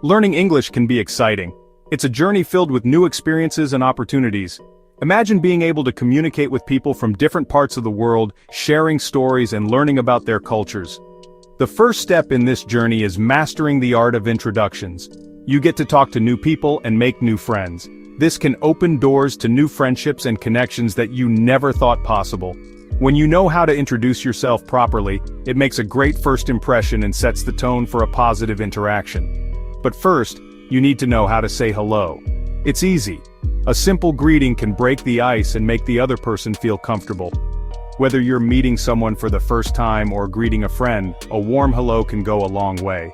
Learning English can be exciting. It's a journey filled with new experiences and opportunities. Imagine being able to communicate with people from different parts of the world, sharing stories and learning about their cultures. The first step in this journey is mastering the art of introductions. You get to talk to new people and make new friends. This can open doors to new friendships and connections that you never thought possible. When you know how to introduce yourself properly, it makes a great first impression and sets the tone for a positive interaction. But first, you need to know how to say hello. It's easy. A simple greeting can break the ice and make the other person feel comfortable. Whether you're meeting someone for the first time or greeting a friend, a warm hello can go a long way.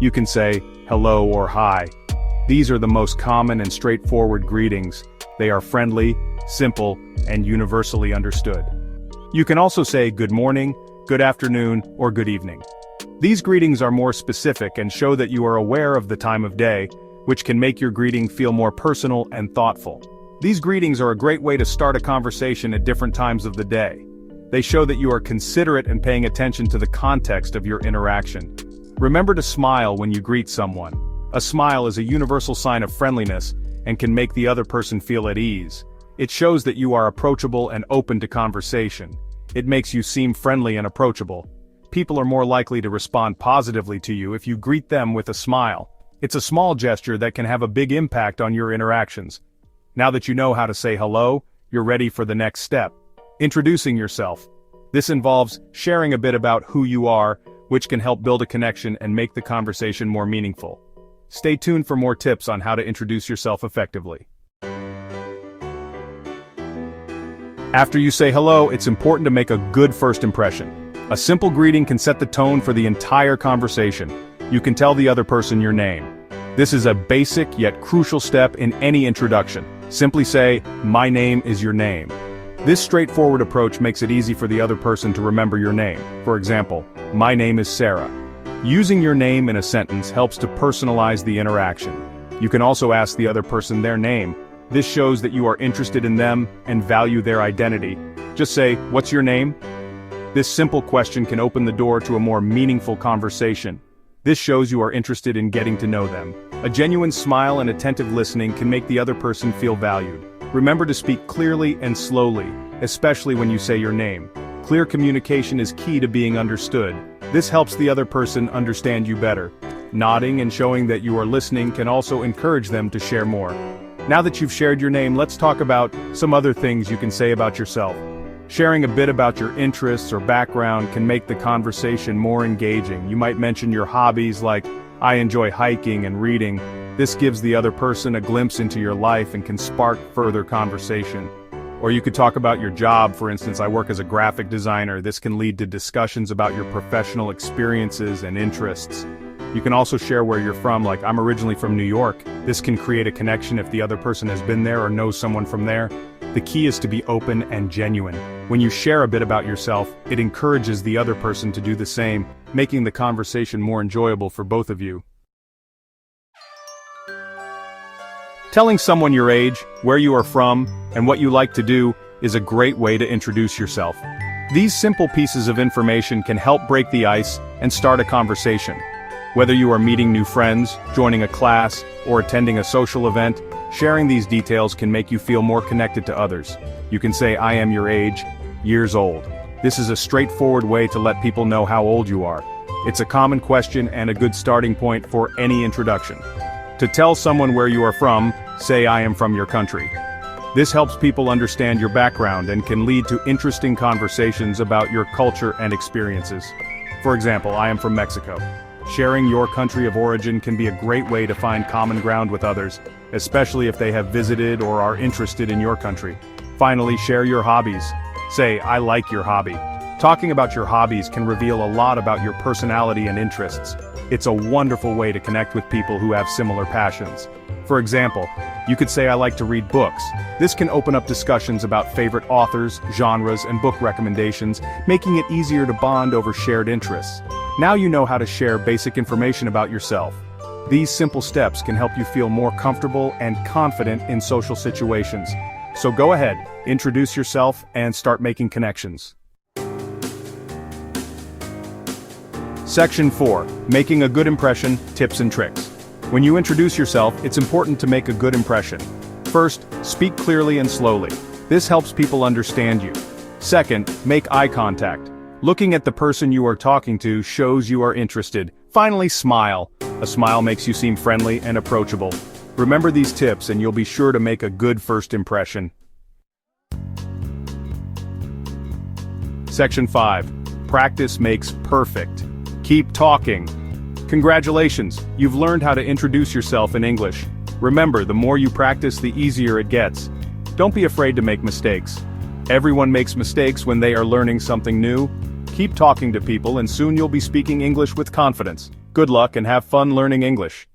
You can say, hello or hi. These are the most common and straightforward greetings. They are friendly, simple, and universally understood. You can also say good morning, good afternoon, or good evening. These greetings are more specific and show that you are aware of the time of day, which can make your greeting feel more personal and thoughtful. These greetings are a great way to start a conversation at different times of the day. They show that you are considerate and paying attention to the context of your interaction. Remember to smile when you greet someone. A smile is a universal sign of friendliness and can make the other person feel at ease. It shows that you are approachable and open to conversation. It makes you seem friendly and approachable. People are more likely to respond positively to you if you greet them with a smile. It's a small gesture that can have a big impact on your interactions. Now that you know how to say hello, you're ready for the next step. Introducing yourself. This involves sharing a bit about who you are, which can help build a connection and make the conversation more meaningful. Stay tuned for more tips on how to introduce yourself effectively. After you say hello, it's important to make a good first impression. A simple greeting can set the tone for the entire conversation. You can tell the other person your name. This is a basic yet crucial step in any introduction. Simply say, "My name is your name." This straightforward approach makes it easy for the other person to remember your name. For example, "My name is Sarah." Using your name in a sentence helps to personalize the interaction. You can also ask the other person their name. This shows that you are interested in them and value their identity. Just say, "What's your name?" This simple question can open the door to a more meaningful conversation. This shows you are interested in getting to know them. A genuine smile and attentive listening can make the other person feel valued. Remember to speak clearly and slowly, especially when you say your name. Clear communication is key to being understood. This helps the other person understand you better. Nodding and showing that you are listening can also encourage them to share more. Now that you've shared your name, let's talk about some other things you can say about yourself. Sharing a bit about your interests or background can make the conversation more engaging. You might mention your hobbies like, "I enjoy hiking and reading." This gives the other person a glimpse into your life and can spark further conversation. Or you could talk about your job. For instance, "I work as a graphic designer." This can lead to discussions about your professional experiences and interests. You can also share where you're from, like, "I'm originally from New York." This can create a connection if the other person has been there or knows someone from there. The key is to be open and genuine. When you share a bit about yourself, it encourages the other person to do the same, making the conversation more enjoyable for both of you. Telling someone your age, where you are from, and what you like to do is a great way to introduce yourself. These simple pieces of information can help break the ice and start a conversation. Whether you are meeting new friends, joining a class, or attending a social event, sharing these details can make you feel more connected to others. You can say, "I am your age, years old." This is a straightforward way to let people know how old you are. It's a common question and a good starting point for any introduction. To tell someone where you are from, say, "I am from your country." This helps people understand your background and can lead to interesting conversations about your culture and experiences. For example, "I am from Mexico." Sharing your country of origin can be a great way to find common ground with others, especially if they have visited or are interested in your country. Finally, share your hobbies. Say, "I like your hobby." Talking about your hobbies can reveal a lot about your personality and interests. It's a wonderful way to connect with people who have similar passions. For example, you could say, "I like to read books." This can open up discussions about favorite authors, genres, and book recommendations, making it easier to bond over shared interests. Now you know how to share basic information about yourself. These simple steps can help you feel more comfortable and confident in social situations. So go ahead, introduce yourself, and start making connections. Section 4. Making a good impression, tips and tricks. When you introduce yourself, it's important to make a good impression. First, speak clearly and slowly. This helps people understand you. Second, make eye contact. Looking at the person you are talking to shows you are interested. Finally, smile. A smile makes you seem friendly and approachable. Remember these tips and you'll be sure to make a good first impression. Section 5. Practice makes perfect. Keep talking. Congratulations, you've learned how to introduce yourself in English. Remember, the more you practice, the easier it gets. Don't be afraid to make mistakes. Everyone makes mistakes when they are learning something new. Keep talking to people and soon you'll be speaking English with confidence. Good luck and have fun learning English.